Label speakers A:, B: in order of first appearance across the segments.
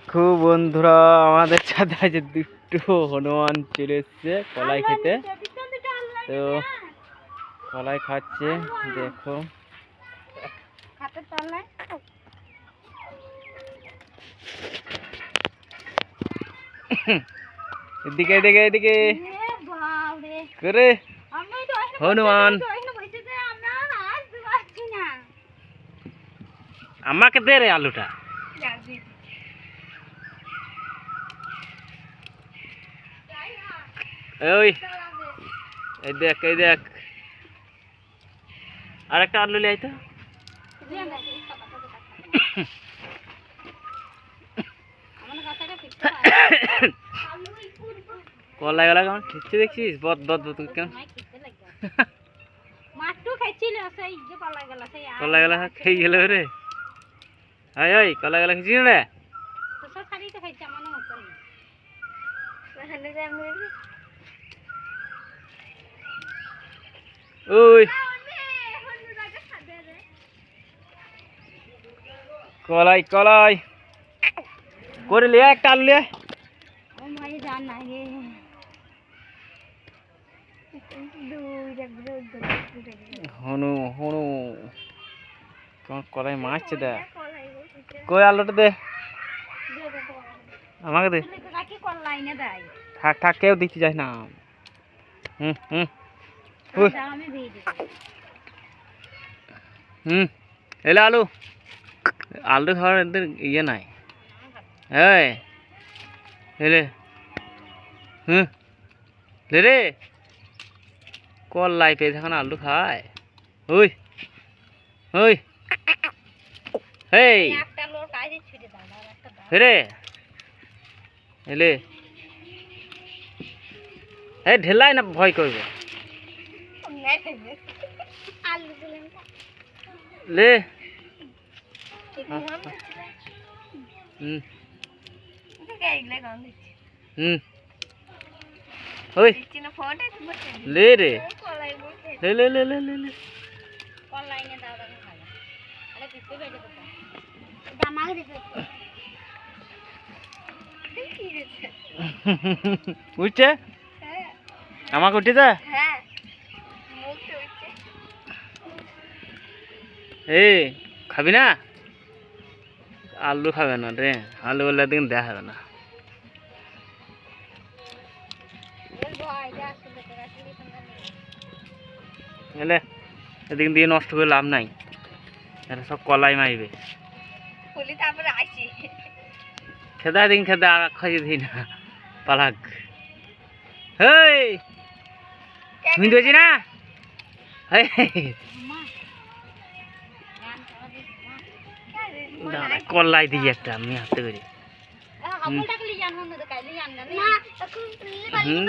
A: দেখো বন্ধুরা, আমাদের সাথে আজ দুটো হনুমান চলে এসছে কলাই খেতে। তো কলাই খাচ্ছে, দেখো। এদিকে এদিকে এদিকে করে হনুমান আমাকে দে রে আলুটা। ওই এই দেখ এই দেখ, আর একটা আলু লিয়ে আয় তো। কলাই গলা কেমন ঠিকছে দেখছিস? বদ বদ বদ কেমন কলাই গলা খেয়ে গেল রে। হাই হাই কলাই গলা খেয়েছিস রে। ওই কলাই কলাই করে লিয়া একটা আলু লিয়া। হনু হনু কেমন কলাই মারছে দেখ। কই আলুটা দে আমাকে দে। থাক থাক, কেউ দিতে যাস না। হুম হুম হুম এলে আলু আলু খাওয়ার এদের ইয়ে নাই। এই এলে হুম লে রে কলাই পেয়ে এখন আলু খায়। ওই ওই হেই রে এলে এই ঢেলাই না ভয় করবে লে। হুম হুম ওই লে রে লে লে লে লে লে লে উঠছে আমাকে উঠে যা। এই খাবি না? আলু খাবে না রে, আলু বললে দিন দেওয়া হবে না। এলে এদিক দিয়ে নষ্ট করে লাভ নাই, এটা সব কলাই মারবে। খেদা দিন খেদা খাইয়ে দিই না পালাক। হেই শুনতে পেয়েছি না? কলাই দিই একটা আমি হাতে করে।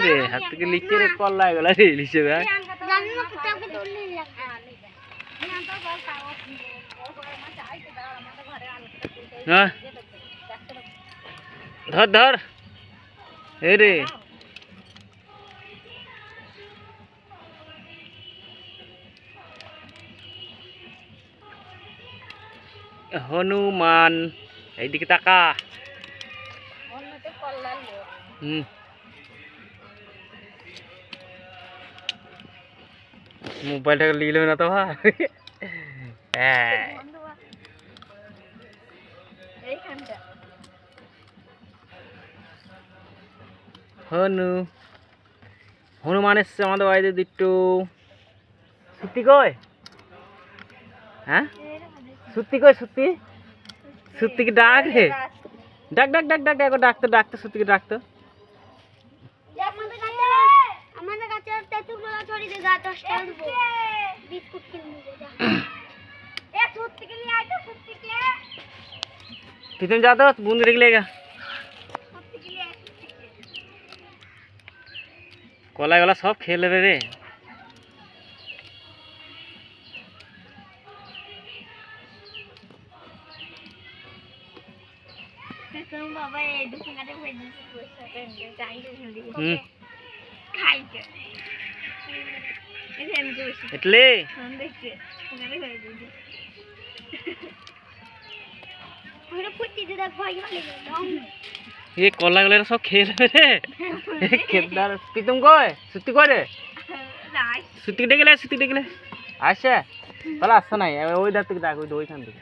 A: রে হাত থেকে লিখছে রে কলাই গলা রে লিখছে। ধর ধর এ রে হনুমান এইদিকে তাকা। হুম মোবাইলটাকে লিল না তো ভাই। হনুমান এসছে আমাদের বাড়িতে দুটো। সত্যি কই? হ্যাঁ সত্যি কই? সত্যি সত্যিকে ডাক রে, ডাক ডাক ডাক ডাক ডাক ডাকতো ডাকতো সত্যিকে ডাকতো। तुम जा तो बूंद निकलेगा। कलाई वाला सब खेल ले रे। बाबा ये दुकान पे એટલે ये कला गले सब खेल रे केदार पितुम কই সুতি কই রে সুতি ডেগেলে আসে বলে আসছে নাই ওই ধার থেকে দেখ ওইখান থেকে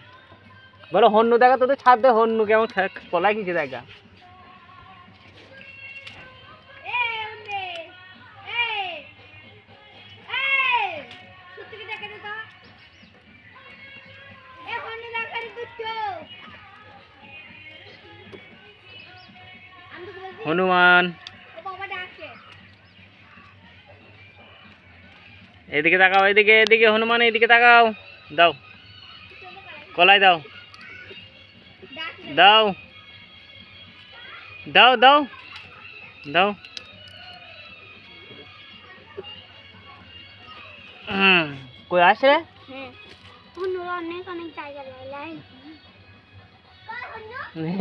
A: বলো হন্নু দেখা তোদের ছাদ দে হন্নু কেমন কলা কিছে দেখা হনুমান এদিকে তাকাও এদিকে হনুমান এদিকে তাকাও দাও কলাই দাও দাও দাও দাও দাও কই আসে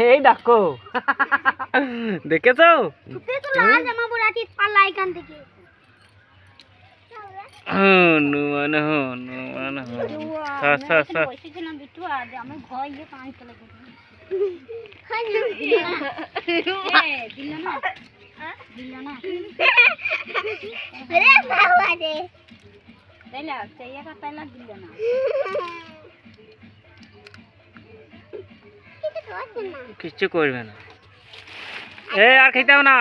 A: এই দেখো দেখেছো হনুমান হনুমান কিচ্ছু করবে না এ আর খেতে হবে না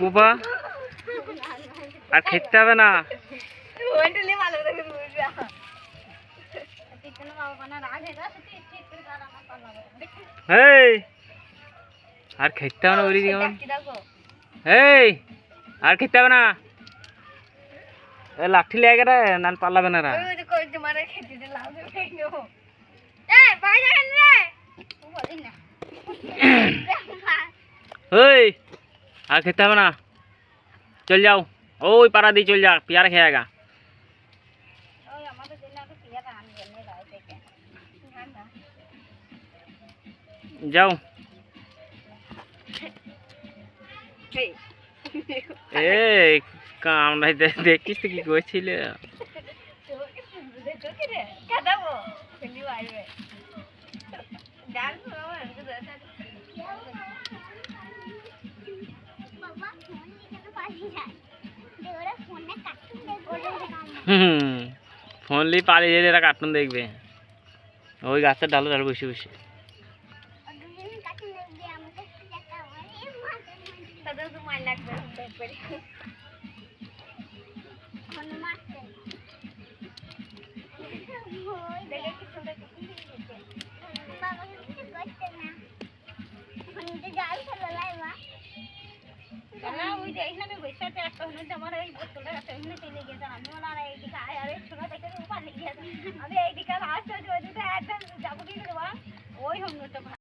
A: বাবা আর খেতে হবে না এই আর খেতে হবে না বলি কেমন এই আর খেতে হবে না লাঠি লেগে রে নান পালাবে না রা ওই আর খেতে হবে না চল যাও ওই পাড়া দিয়ে চল যা পিয়ার খেয়েগা যাও এই কামড়াই দেখিস তো কি করছিল ফোন লি পালিয়ে যেতে এরা কার্টুন দেখবে ওই গাছের ডালে ডালে বসে বসে